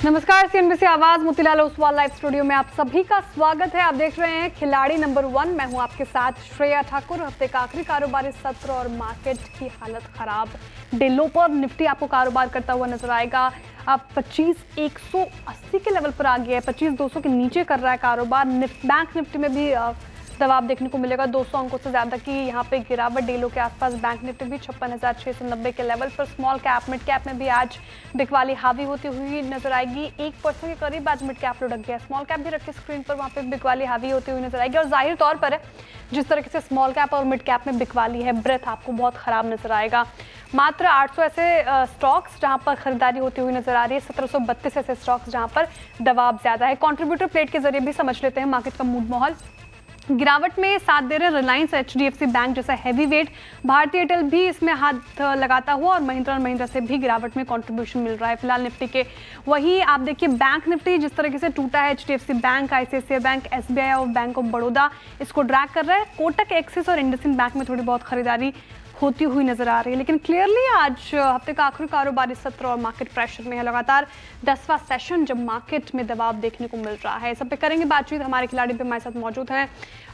नमस्कार, सीएनबीसी आवाज Motilal Oswal live studio में आप सभी का स्वागत है। आप देख रहे हैं खिलाड़ी नंबर 1। मैं हूं आपके साथ श्रेया ठाकुर। हफ्ते का आखिरी कारोबारी सत्र और मार्केट की हालत खराब। डे लो पर निफ्टी आपको कारोबार करता हुआ नजर आएगा। अब 25,180 के लेवल पर आ गया है, 25,200 के नीचे कर रहा है कारोबार। बैंक निफ्टी में भी दबाव देखने को मिलेगा, 200 अंकों से ज्यादा की यहाँ पे गिरावट। डेलो के आसपास बैंक निफ्टी भी 56,690 के लेवल पर। स्मॉल कैप मिड कैप में भी आज बिकवाली हावी होती हुई नजर आएगी। 1% के करीब आज मिड कैप लुढ़क गया। स्मॉल कैप भी रखे स्क्रीन पर, वहाँ पे बिकवाली हावी होती हुई नजर आएगी। और जाहिर तौर पर है, जिस तरीके से स्मॉल कैप और मिड कैप में बिकवाली है, ब्रेथ आपको बहुत खराब नजर आएगा। मात्र 800 ऐसे स्टॉक्स जहां पर खरीदारी होती हुई नजर आ रही है, 1732 ऐसे स्टॉक्स जहां पर दबाव ज्यादा है। कंट्रीब्यूटर प्लेट के जरिए भी समझ लेते हैं मार्केट का मूड माहौल। गिरावट में साथ दे रहे रिलायंस, एचडीएफसी बैंक जैसा हैवी वेट, भारतीय एयरटेल भी इसमें हाथ लगाता हुआ और महिंद्रा से भी गिरावट में कंट्रीब्यूशन मिल रहा है फिलहाल निफ्टी के। वहीं आप देखिए बैंक निफ्टी जिस तरीके से टूटा है, HDFC bank, ICICI bank, SBI और बैंक ऑफ बड़ौदा इसको ड्रैग कर रहा है। कोटक, एक्सिस और इंडसइंड बैंक में थोड़ी बहुत खरीदारी होती हुई नजर आ रही है। लेकिन क्लियरली आज हफ्ते का आखिरी कारोबारी सत्र और मार्केट प्रेशर में है। लगातार 10वां सेशन जब मार्केट में दबाव देखने को मिल रहा है। सब पे करेंगे बातचीत। हमारे खिलाड़ी भी हमारे साथ मौजूद हैं।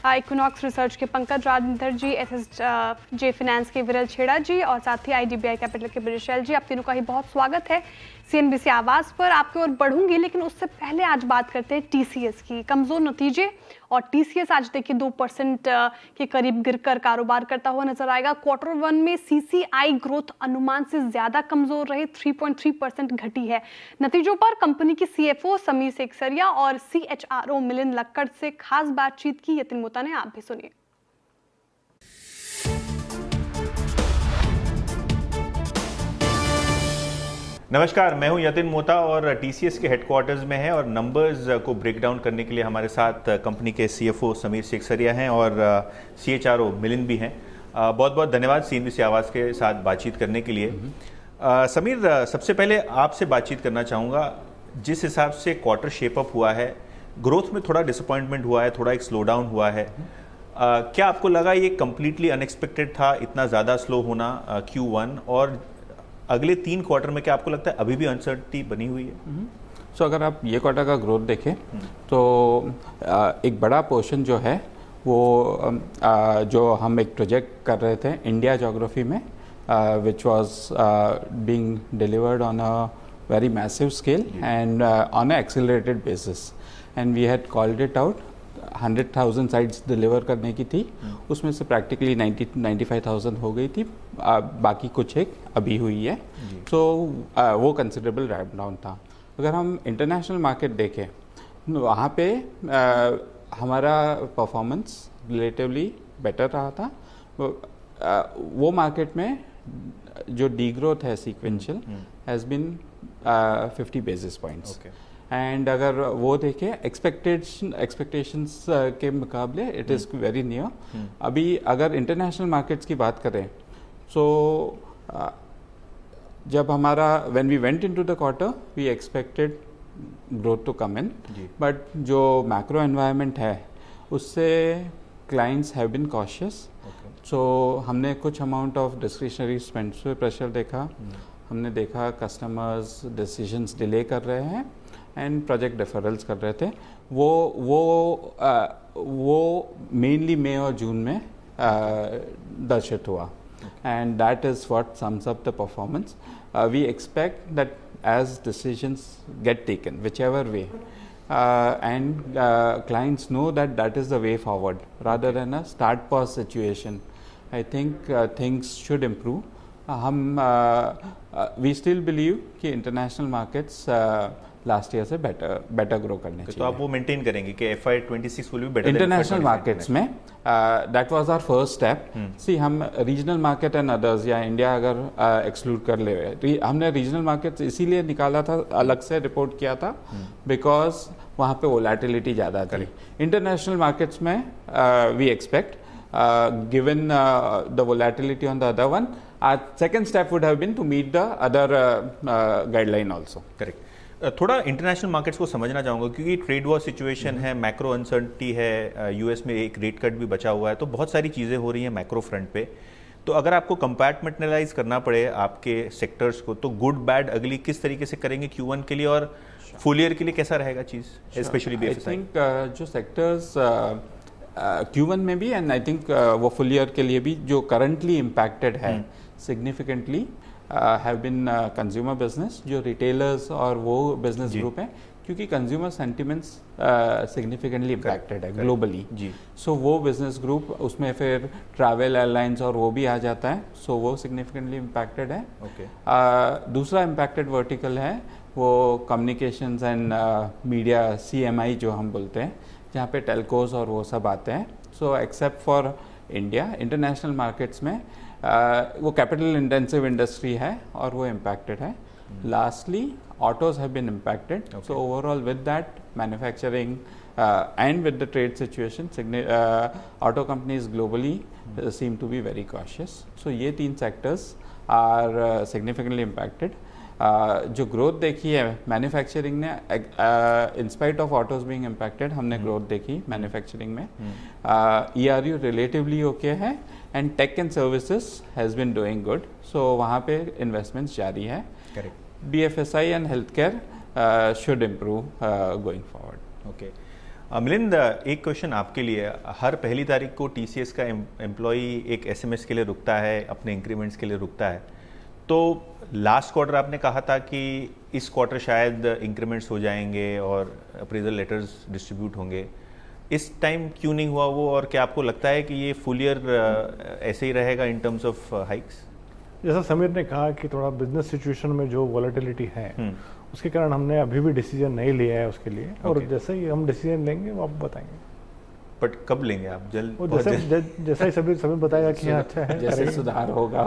इक्विनॉक्स रिसर्च के पंकज राजेंद्र जी, एसएसजे फाइनेंस के विरल छेड़ा जी और साथ ही आईडीबीआई कैपिटल के ब्रिजेश जी। आप तीनों का ही बहुत स्वागत है सीएनबीसी आवाज पर। आपकी ओर बढ़ूंगी, लेकिन उससे पहले आज बात करते हैं टीसीएस की। कमजोर नतीजे और टीसीएस आज देखिए 2% के करीब गिरकर कारोबार करता हुआ नजर आएगा। Q1 में सीसीआई ग्रोथ अनुमान से ज्यादा कमजोर रही, 3.3% घटी है। नतीजों पर कंपनी की सीएफओ समीर सेखसरिया और सीएचआरओ मिलिंद लक्कड़ से खास बातचीत की यतिन मोता ने। आप भी सुनिए। नमस्कार, मैं हूं यतिन मोता और टीसीएस के हेडक्वार्टर्स में है और नंबर्स को ब्रेक डाउन करने के लिए हमारे साथ कंपनी के सीएफओ समीर सेखसरिया हैं और सीएचआरओ मिलिंद भी हैं। बहुत बहुत धन्यवाद सीएनबीसी आवाज के साथ बातचीत करने के लिए। समीर, सबसे पहले आपसे बातचीत करना चाहूँगा। जिस हिसाब से क्वार्टर शेप अप हुआ है, ग्रोथ में थोड़ा डिसअपॉइंटमेंट हुआ है, थोड़ा एक स्लो डाउन हुआ है। क्या आपको लगा ये कम्प्लीटली अनएक्सपेक्टेड था, इतना ज़्यादा स्लो होना Q1? और अगले 3 क्वार्टर में क्या आपको लगता है अभी भी अनसर्टिनिटी बनी हुई है? सो अगर आप ये क्वार्टर का ग्रोथ देखें तो एक बड़ा पोर्शन जो है वो जो हम एक प्रोजेक्ट कर रहे थे इंडिया ज्योग्राफी में, which was being delivered on a very massive scale and on a accelerated basis, and we had called it out. 100,000 sites deliver करने की थी, उसमें से प्रैक्टिकली 90-95,000 हो गई थी, बाकी कुछ एक अभी हुई है। तो वो कंसिडरेबल रैप डाउन था। अगर हम इंटरनेशनल मार्केट देखें, वहाँ पे हमारा परफॉर्मेंस रिलेटिवली बेटर रहा था। वो मार्केट में जो डी ग्रोथ है sequential has been 50 basis points. And अगर वो देखें एक्सपेक्टेशंस के मुकाबले इट इज़ वेरी नियर। अभी अगर इंटरनेशनल मार्केट्स की बात करें तो जब हमारा when we went into the quarter we expected growth to come in, but जो मैक्रो एनवायरनमेंट है उससे clients have been cautious. So हमने कुछ अमाउंट ऑफ डिस्क्रिशनरी स्पेंड पे प्रेशर देखा। हमने देखा कस्टमर्स डिसीजंस डिले कर रहे हैं एंड प्रोजेक्ट डिफरल्स कर रहे थे। वो मेनली मई और जून में दर्शित हुआ, and that is what sums up the performance. We expect that as decisions get taken whichever way and clients know that that is the way forward rather than a start pause situation, I think things should improve. We still believe कि international markets last year से better grow करने चाहिए। तो आप वो maintain करेंगे कि FY26 will be better international markets में। That was our first step. See हम रीजनल मार्केट एंड अदर्स या इंडिया अगर एक्सक्लूड कर ले, हमने रीजनल मार्केट्स इसीलिए निकाला था, अलग से रिपोर्ट किया था, बिकॉज वहाँ पे वोलेटिलिटी ज़्यादा थी। इंटरनेशनल मार्केट्स में we expect given the volatility on the other one, our second step would have been to meet the other guideline also. Correct. थोड़ा इंटरनेशनल मार्केट्स को समझना चाहूँगा क्योंकि ट्रेड वॉर सिचुएशन है, मैक्रो अनसर्टिनिटी है, US में एक रेट कट भी बचा हुआ है, तो बहुत सारी चीज़ें हो रही हैं मैक्रो फ्रंट पे। तो अगर आपको कंपार्टमेंटलाइज करना पड़े आपके सेक्टर्स को, तो गुड बैड अगली किस तरीके से करेंगे Q1 के लिए, और फुल ईयर के लिए कैसा रहेगा चीज़, स्पेशली आई थिंक जो सेक्टर्स Q1 में भी एंड आई थिंक वो फुल ईयर के लिए भी जो करंटली इम्पैक्टेड है significantly have been consumer business, जो रिटेलर्स और वो बिजनेस ग्रुप है, क्योंकि कंज्यूमर सेंटिमेंट्स सिग्निफिकेंटली इम्पैक्टेड है ग्लोबली जी। सो वो बिजनेस ग्रुप, उसमें फिर ट्रैवल, एयरलाइंस और वो भी आ जाता है, सो वो सिग्निफिकेंटली इम्पैक्टेड है। दूसरा इम्पैक्टेड वर्टिकल है वो कम्युनिकेशंस एंड मीडिया, CMI जो हम बोलते हैं, जहाँ पे टेलकोज और वो सब आते हैं। So except for India, international markets में वो कैपिटल इंटेंसिव इंडस्ट्री है और वो इम्पैक्टेड है। Lastly autos have been impacted. Okay. So overall with that, manufacturing and with the trade situation, auto companies globally seem to be very cautious. So ये तीन sectors are significantly impacted. जो growth देखी है manufacturing ने, in spite of autos being impacted, हमने growth देखी manufacturing में। ERU relatively okay है and tech and services has been doing good, so वहाँ पे इन्वेस्टमेंट्स जारी है। Correct. BFSI and healthcare should improve going forward. Okay. Milind, एक क्वेश्चन आपके लिए। हर पहली तारीख को TCS का एम्प्लॉई एक SMS के लिए रुकता है, अपने इंक्रीमेंट्स के लिए रुकता है। तो लास्ट क्वार्टर आपने कहा था कि इस क्वार्टर शायद इंक्रीमेंट्स हो जाएंगे और अप्रेजल लेटर्स डिस्ट्रीब्यूट होंगे। इस टाइम क्यों नहीं हुआ वो, और क्या आपको लगता है कि ये फुल ईयर ऐसे ही रहेगा इन टर्म्स ऑफ हाइक्स? जैसा समीर ने कहा कि थोड़ा बिजनेस सिचुएशन में जो वॉलेटिलिटी है उसके कारण हमने अभी भी डिसीजन नहीं लिया है उसके लिए। और जैसे ही हम डिसीजन लेंगे वो आप बताएंगे। बट कब लेंगे आप? जल्द? जैसा ही सभी बताएगा कि अच्छा है, जैसे सुधार होगा।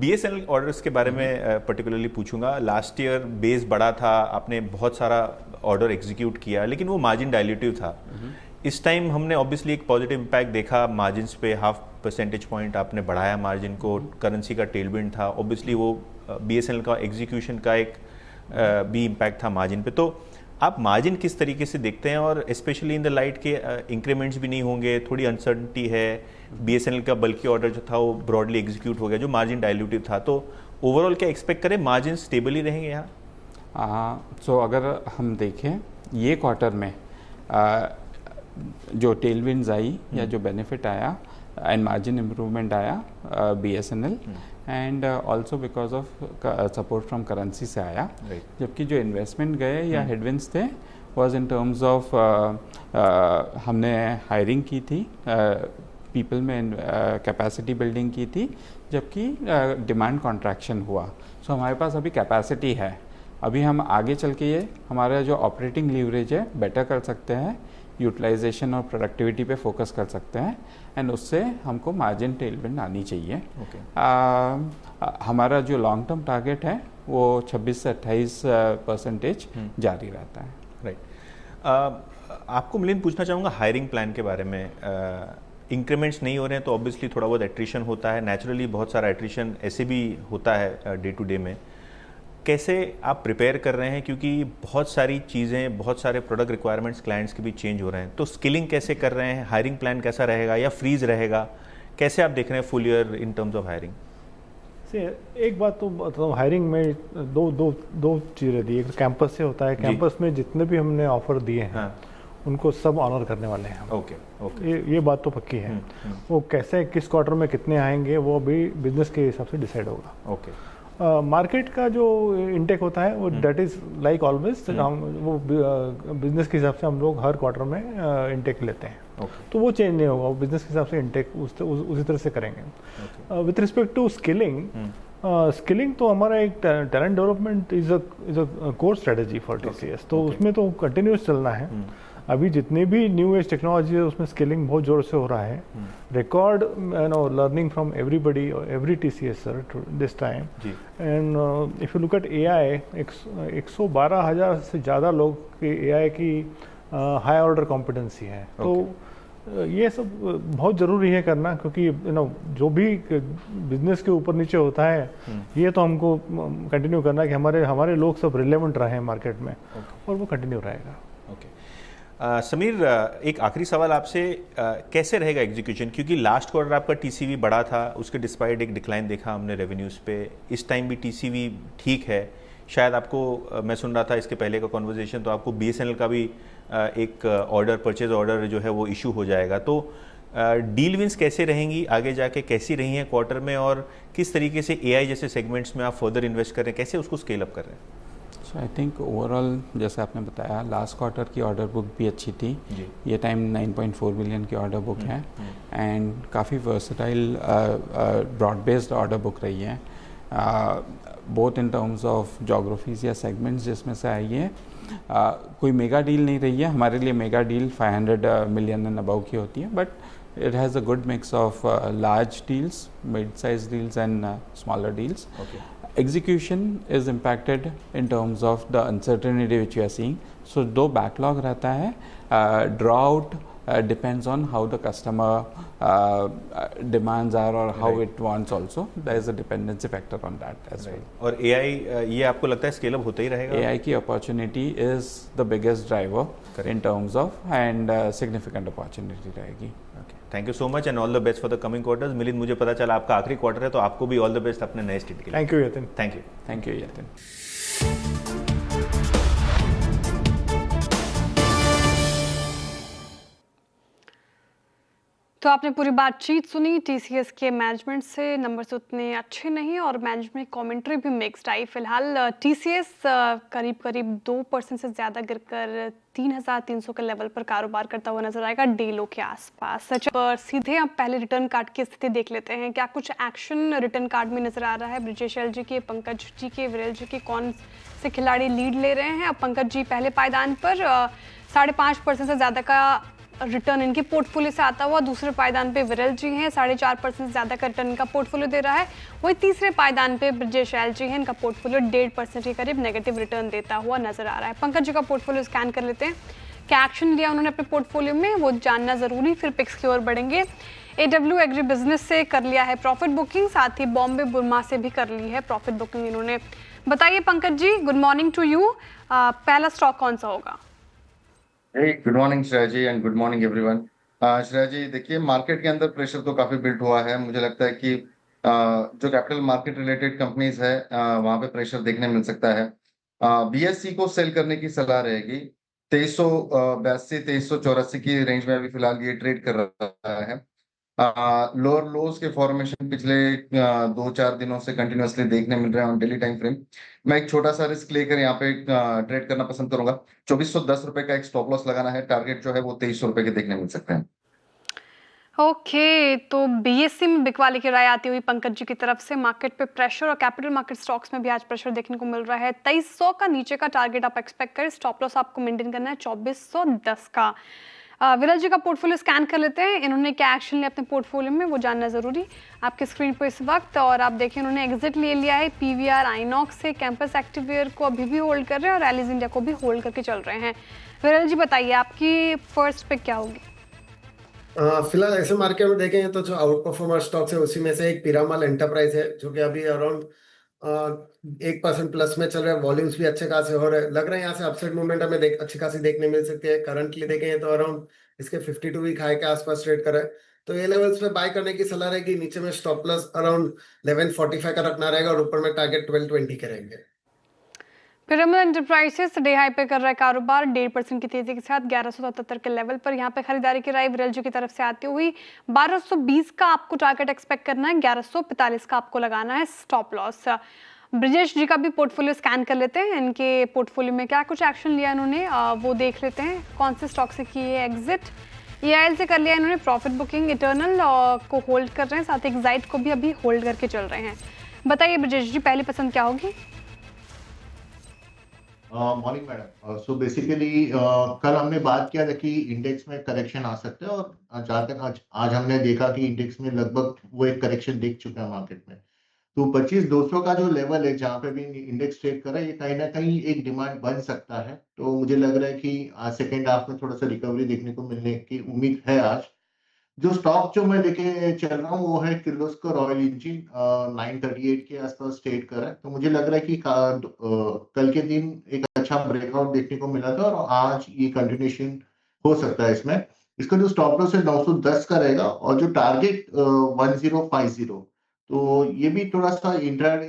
BSNL ऑर्डर्स के बारे में पर्टिकुलरली पूछूंगा। लास्ट ईयर बेस बड़ा था, आपने बहुत सारा ऑर्डर एग्जीक्यूट किया, लेकिन वो मार्जिन डायल्यूटिव था। इस टाइम हमने ऑब्वियसली एक पॉजिटिव इम्पैक्ट देखा मार्जिन्स पे, 0.5 परसेंटेज पॉइंट आपने बढ़ाया मार्जिन को, करेंसी का टेलविंड था, ऑब्वियसली वो BSNL का एग्जीक्यूशन का एक भी इम्पैक्ट था मार्जिन पे। तो आप मार्जिन किस तरीके से देखते हैं, और स्पेशली इन द लाइट के इंक्रीमेंट्स भी नहीं होंगे, थोड़ी अनसर्टनिटी है, BSNL का बल्कि ऑर्डर जो था वो ब्रॉडली एग्जीक्यूट हो गया जो मार्जिन डायल्यूटिव था, तो ओवरऑल क्या एक्सपेक्ट करें, मार्जिन स्टेबल ही रहेंगे यहाँ? सो अगर हम देखें ये क्वार्टर में जो टेलविंड्स आई या जो बेनिफिट आया एंड मार्जिन इम्प्रूवमेंट आया BSNL, and also because of support from currency से आया, जबकि जो इन्वेस्टमेंट गए या हेडविंड्स थे वाज इन टर्म्स ऑफ हमने हायरिंग की थी, पीपल में कैपेसिटी बिल्डिंग की थी, जबकि डिमांड कॉन्ट्रैक्शन हुआ। सो हमारे पास अभी कैपेसिटी है, अभी हम आगे चल के ये हमारा जो ऑपरेटिंग लीवरेज है बेटर कर सकते हैं, यूटिलाइजेशन और प्रोडक्टिविटी पे फोकस कर सकते हैं, एंड उससे हमको मार्जिन टेलविंड आनी चाहिए। हमारा जो लॉन्ग टर्म टारगेट है वो 26 से 28% जारी रहता है। राइट। आपको मिलिंद पूछना चाहूँगा हायरिंग प्लान के बारे में। इंक्रीमेंट्स नहीं हो रहे हैं तो ऑब्वियसली थोड़ा बहुत एट्रिशन होता है, नेचुरली बहुत सारा एट्रिशन ऐसे भी होता है डे टू डे में। कैसे आप प्रिपेयर कर रहे हैं, क्योंकि बहुत सारी चीज़ें, बहुत सारे प्रोडक्ट रिक्वायरमेंट्स क्लाइंट्स के भी चेंज हो रहे हैं, तो स्किलिंग कैसे कर रहे हैं, हायरिंग प्लान कैसा रहेगा या फ्रीज रहेगा, कैसे आप देख रहे हैं full year in terms of hiring? एक बात तो हायरिंग में दो चीज़ें दी, एक कैंपस से होता है, कैंपस में जितने भी हमने ऑफर दिए हैं उनको सब ऑनर करने वाले हैं। ओके। ये बात तो पक्की है। वो कैसे किस क्वार्टर में कितने आएंगे वो भी बिजनेस के हिसाब से डिसाइड होगा। ओके। मार्केट का जो इनटेक होता है वो दैट इज लाइक ऑलवेज, वो बिजनेस के हिसाब से हम लोग हर क्वार्टर में इनटेक लेते हैं। तो वो चेंज नहीं होगा, वो बिजनेस के हिसाब से इनटेक उसी तरह से करेंगे। विथ रिस्पेक्ट टू स्किलिंग तो हमारा एक talent development is a core strategy for TCS, तो उसमें तो कंटिन्यूस चलना है। अभी जितनी भी न्यू एज टेक्नोलॉजी है उसमें स्किलिंग बहुत जोर से हो रहा है। Record learning from everybody, every TCSer this time. And if you look at AI, 112,000 से ज़्यादा लोग की AI की हाई ऑर्डर कॉम्पिटेंसी है। तो ये सब बहुत ज़रूरी है करना, क्योंकि जो भी बिजनेस के ऊपर नीचे होता है ये तो हमको कंटिन्यू करना है कि हमारे लोग सब रिलेवेंट रहे मार्केट में, और वो कंटिन्यू रहेगा। समीर, एक आखिरी सवाल आपसे, कैसे रहेगा एग्जीक्यूशन, क्योंकि लास्ट क्वार्टर आपका TCV बड़ा था, उसके डिस्पाइट एक डिक्लाइन देखा हमने रेवेन्यूज़ पे, इस टाइम भी TCV ठीक है, शायद आपको मैं सुन रहा था इसके पहले का कॉन्वर्जेशन, तो आपको BSNL का भी एक ऑर्डर, परचेज ऑर्डर जो है वो इशू हो जाएगा। तो डील विंस कैसे रहेंगी आगे जाके, कैसी रही हैं क्वार्टर में, और किस तरीके से AI जैसे सेगमेंट्स में आप फर्दर इन्वेस्ट कर रहे हैं, कैसे उसको स्केल अप कर रहे हैं? सो आई थिंक ओवरऑल जैसे आपने बताया लास्ट क्वार्टर की ऑर्डर बुक भी अच्छी थी। ये टाइम 9.4 बिलियन की ऑर्डर बुक है एंड काफ़ी versatile broad based order book रही है, both in terms of geographies या सेगमेंट्स जिसमें से आई है। कोई मेगा डील नहीं रही है हमारे लिए, mega deal 500 million and above की होती है, but it has a good mix of large deals, mid-sized deals and smaller deals. Okay. Execution is impacted in terms of the uncertainty which we are seeing. So दो backlog रहता है, draw out depends on how the customer demands are or how it wants also. There is a dependency factor on that as well. और AI ये आपको लगता है scale up होता ही रहेगा? AI की opportunity is the biggest driver in terms of and significant opportunity रहेगी. Thank you so much and all the best for the coming quarters. Milind, मुझे पता चला आपका आखिरी क्वार्टर है, तो आपको भी ऑल द बेस्ट अपने नए स्टेट के लिए। Thank you Yatin. Thank you. Thank you Yatin. तो आपने पूरी बातचीत सुनी TCS के मैनेजमेंट से। नंबर्स उतने अच्छे नहीं और मैनेजमेंट कमेंट्री भी मिक्स्ड आई। फिलहाल TCS करीब करीब 2% से ज़्यादा गिरकर 3,300 के लेवल पर कारोबार करता हुआ नजर आएगा डे लो के आसपास। सच पर सीधे अब पहले रिटर्न कार्ड की स्थिति देख लेते हैं। क्या कुछ एक्शन रिटर्न कार्ड में नजर आ रहा है? ब्रिजेश एल जी के, पंकज जी के, विरल जी के कौन से खिलाड़ी लीड ले रहे हैं? अब पंकज जी पहले पायदान पर 5.5% से ज़्यादा का रिटर्न इनके पोर्टफोलियो से आता हुआ। दूसरे पायदान पे विरल जी हैं, 4.5% से ज़्यादा का रिटर्न इनका पोर्टफोलियो दे रहा है। वही तीसरे पायदान पे ब्रिजेश एल जी हैं, इनका पोर्टफोलियो 1.5% के करीब नेगेटिव रिटर्न देता हुआ नजर आ रहा है। पंकज जी का पोर्टफोलियो स्कैन कर लेते हैं। क्या एक्शन लिया उन्होंने अपने पोर्टफोलियो में, वो जानना ज़रूरी, फिर पिक्स की ओर बढ़ेंगे। AW एग्री बिजनेस से कर लिया है प्रॉफिट बुकिंग, साथ ही बॉम्बे बुरमा से भी कर ली है प्रॉफिट बुकिंग इन्होंने। बताइए Pankaj ji, good morning to you. पहला स्टॉक कौन सा होगा? Good morning Shreya ji and good morning everyone. Shreya ji, देखिए मार्केट के अंदर प्रेशर तो काफी बिल्ड हुआ है। मुझे लगता है कि जो कैपिटल मार्केट रिलेटेड कंपनीज है वहां पे प्रेशर देखने मिल सकता है। BSE को सेल करने की सलाह रहेगी। 2382 2384 की रेंज में अभी फिलहाल ये ट्रेड कर रहा है। लोअर लोज के फॉर्मेशन पिछले 2-4 दिनों से कंटिन्यूअसली देखने मिल रहे हैं ऑन डेली टाइम फ्रेम। मैं एक छोटा सा रिस्क लेकर यहाँ पे ट्रेड करना पसंद करूंगा। 2410 रुपए का एक स्टॉप लॉस लगाना है। टारगेट जो है वो 2300 रुपए के देखने मिल सकते हैं। ओके, तो BSE में बिकवाली की राय आती हुई पंकज जी की तरफ से। मार्केट पे प्रेशर और कैपिटल मार्केट स्टॉक्स में भी आज प्रेशर देखने को मिल रहा है। 2300 का नीचे का टारगेट आप एक्सपेक्ट करें। स्टॉप लॉस आपको मेंटेन करना है 2410 का। विरल जी का पोर्टफोलियो स्कैन कर लेते हैं। इन्होंने क्या एक्शन लिया अपने पोर्टफोलियो में, वो जानना जरूरी आपके स्क्रीन पर इस वक्त। और आप देखिए इन्होंने एग्जिट ले लिया है PVR आइनॉक्स से। कैंपस एक्टिववेयर को अभी भी होल्ड कर रहे हैं और एलिस इंडिया को भी होल्ड करके चल रहे हैं। विरल जी बताइए आपकी फर्स्ट पिक क्या होगी? फिलहाल ऐसे मार्केट में देखें तो जो आउट परफॉर्मर स्टॉक्स है उसी में से एक पीरामल एंटरप्राइज है, जो कि अभी अराउंड 1% प्लस में चल रहा है। वॉल्यूम्स भी अच्छे खासे हो रहे हैं। लग रहा है यहाँ से अपसाइड मूवमेंट हमें अच्छी खासी देखने मिल सकती है। करंटली देखें तो अराउंड इसके 52 वीक हाई के आसपास ट्रेड कर रहा है। तो ये लेवल्स पे बाय करने की सलाह रहेगी। नीचे में स्टॉप लॉस अराउंड 1145 का रखना रहेगा और ऊपर में टारगेट 1220 के रहेंगे। पिरामल एंटरप्राइजेस डे हाई पे कर रहा है कारोबार 1.5% की तेजी के साथ 1177 के लेवल पर। यहाँ पे खरीदारी की राय विरल जी की तरफ से आती हुई 1220 का आपको टारगेट एक्सपेक्ट करना है। 1145 का आपको लगाना है स्टॉप लॉस। ब्रिजेश जी का भी पोर्टफोलियो स्कैन कर लेते हैं। इनके पोर्टफोलियो में क्या कुछ एक्शन लिया इन्होंने वो देख लेते हैं। कौन से स्टॉक से किए एग्जिट? EIL से कर लिया इन्होंने प्रॉफिट बुकिंग। इटर्नल को होल्ड कर रहे हैं, साथ ही एक्साइट को भी अभी होल्ड करके चल रहे हैं। बताइए ब्रिजेश जी, पहली पसंद क्या होगी? Morning madam. सो बेसिकली कल हमने बात किया था कि इंडेक्स में करेक्शन आ सकता है और जहाँ तक आज हमने देखा कि इंडेक्स में लगभग वो एक करेक्शन दिख चुका है मार्केट में। तो 25,200 का जो लेवल है जहाँ पे भी इंडेक्स ट्रेड कर रहा है, ये कहीं ना कहीं एक डिमांड बन सकता है। तो मुझे लग रहा है कि आज सेकेंड हाफ में थोड़ा सा रिकवरी देखने को मिलने की उम्मीद है। आज जो स्टॉक जो मैं लेके चल रहा हूँ वो है किर्लोस्कर ऑयल इंजिन। 938 के आसपास ट्रेड कर रहा है। तो मुझे लग रहा है कि कल के दिन एक अच्छा ब्रेकआउट देखने को मिला था और आज ये कंटिन्यूशन हो सकता है इसमें। इसका जो स्टॉप लॉस है 910 का रहेगा और जो टारगेट 1050 तो ये भी थोड़ा सा इंट्राडे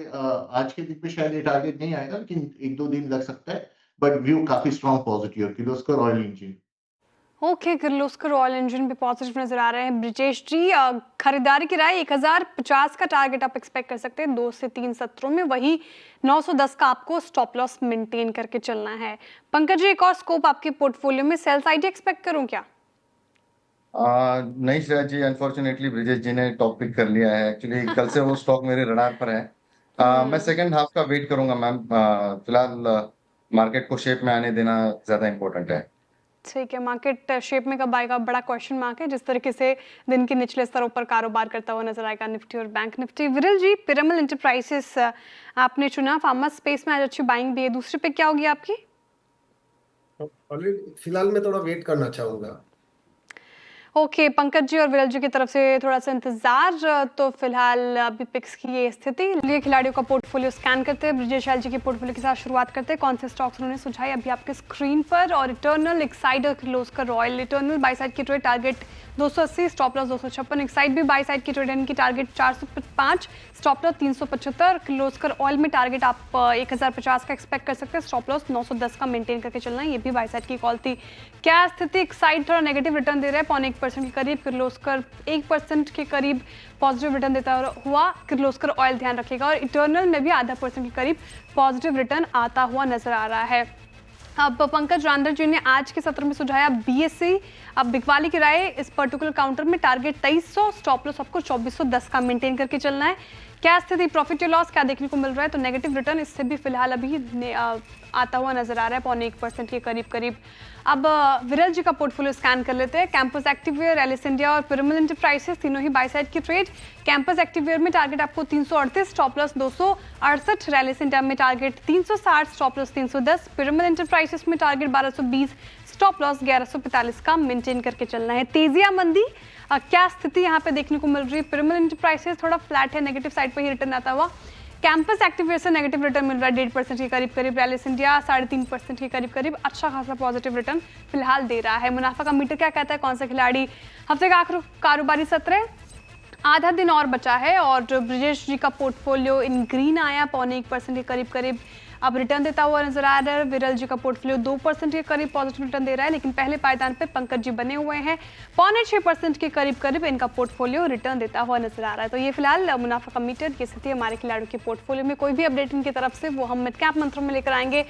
आज के दिन पे शायद ये टारगेट नहीं आएगा, लेकिन 1-2 दिन लग सकता है, बट व्यू काफी स्ट्रॉन्ग पॉजिटिव है Kirloskar oil engine. Okay, Kirloskar oil engine भी पॉजिटिव नजर आ रहे हैं। ब्रिजेश जी, खरीदारी की राय 1050 का टारगेट आप एक्सपेक्ट कर सकते हैं 2 से 3 सत्रों में, वही 910 का आपको स्टॉप लॉस मेंटेन करके चलना है। पंकज जी, एक और स्कोप आपके पोर्टफोलियो में, सेल्स आईडी एक्सपेक्ट करूं क्या? नहीं श्रेया जी, अनफॉर्चुनेटली ब्रिजेश जी ने टॉप पिक कर लिया है। एक्चुअली कल से वो स्टॉक मेरे रडार पर है। मैं सेकंड हाफ का वेट करूंगा मैम। फिलहाल मार्केट को शेप में आने देना ज्यादा इंपॉर्टेंट है। ठीक है, मार्केट शेप में कब आएगा, बड़ा क्वेश्चन मार्क है। जिस तरीके से दिन के निचले स्तरों पर कारोबार करता हुआ नजर आएगा निफ्टी और बैंक निफ्टी। विरल जी, पिरामल एंटरप्राइजेस आपने चुना, फार्मा स्पेस में आज अच्छी बाइंग भी है, दूसरे पे क्या होगी आपकी? फिलहाल मैं थोड़ा वेट करना चाहूंगा। ओके, पंकज जी और विरल जी की तरफ से थोड़ा सा इंतजार। तो फिलहाल अभी पिक्स की ये स्थिति। लिए खिलाड़ियों का पोर्टफोलियो स्कैन करते हैं। ब्रिजेश लाल जी के पोर्टफोलियो के साथ शुरुआत करते हैं। कौन से स्टॉक्स उन्होंने सुझाए अभी आपके स्क्रीन पर। और इटर्नल, एक्साइड और Kirloskar oil. Eternal buy side की trade target 280, stop loss 256। Exide भी बाई साइड की ट्रेड इनकी target 405, stop loss 375। Kirloskar oil में टारगेट आप 1050 का एक्सपेक्ट कर सकते हैं, स्टॉप लॉस 910 का मेंटेन करके चलना है। ये भी बाई साइड की कॉल थी। क्या स्थिति? एक्साइड थोड़ा नेगेटिव रिटर्न दे रहा है, 0.1% के करीब। किर्लोस्कर 1% के करीब पॉजिटिव रिटर्न देता हुआ किर्लोस्कर ऑयल ध्यान रखेगा। और इटर्नल में भी 0.5% के करीब पॉजिटिव रिटर्न आता हुआ नजर आ रहा है। अब पंकज रांदर जी ने आज के सत्र में सुझाया बीएससी। अब बिकवाली की राय, इस पर्टिकुलर काउंटर में टारगेट 2300, स्टॉप लॉस आपको 2410 का मेंटेन करके चलना है। क्या स्थिति? प्रॉफिट या लॉस क्या देखने को मिल रहा है? तो नेगेटिव रिटर्न इससे भी फिलहाल अभी आता हुआ नजर आ रहा है, 0.1% के करीब। अब विरल जी का पोर्टफोलियो स्कैन कर लेते हैं। कैंपस एक्टिववेयर, एलिस इंडिया और पिरामल एंटरप्राइजेस तीनों ही बाय साइड की ट्रेड। कैंपस एक्टिववेयर में टारगेट आपको 338, स्टॉप लॉस 268। एलिस इंडिया में target 360, stop loss 310। Piramal enterprises में टारगेट 1220, स्टॉप लॉस 1145 का मेंटेन करके चलना है। तेजिया मंदी, क्या स्थिति यहाँ पे देखने को मिल रही है? पिरामल एंटरप्राइजेस थोड़ा फ्लैट है, नेगेटिव साइड पर ही रिटर्न आता हुआ। कैंपस एक्टिववेयर से नेगेटिव रिटर्न मिल रहा है 1.5% के करीब। एलिस इंडिया 3.5% के करीब। अच्छा खासा पॉजिटिव रिटर्न फिलहाल दे रहा है। मुनाफा का मीटर क्या कहता है? कौन सा खिलाड़ी? हफ्ते का आखिरी कारोबारी सत्र है, आधा दिन और बचा है। और ब्रिजेश जी का पोर्टफोलियो इन ग्रीन आया, 0.1% के करीब अब रिटर्न देता हुआ नजर आ रहा है। विरल जी का पोर्टफोलियो 2% के करीब पॉजिटिव रिटर्न दे रहा है, लेकिन पहले पायदान पे पंकज जी बने हुए हैं, 6.5% के करीब इनका पोर्टफोलियो रिटर्न देता हुआ नजर आ रहा है। तो ये फिलहाल मुनाफा का मीटर की स्थिति हमारे खिलाड़ियों के पोर्टफोलियो में। कोई भी अपडेट इनकी तरफ से वो हम मिड कैप मंत्रों में लेकर आएंगे।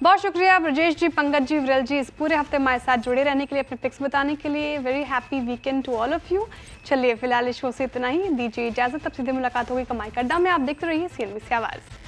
बहुत शुक्रिया ब्रजेश जी, पंकज जी, विरल जी, इस पूरे हफ्ते हमारे साथ जुड़े रहने के लिए, अपने पिक्स बताने के लिए। Very happy weekend to all of you. चलिए फिलहाल इस शो से इतना ही, दीजिए इजाजत। अब सीधे मुलाकात होगी कमाई का अड्डा में। आप देखते रहिए CNBC आवाज़।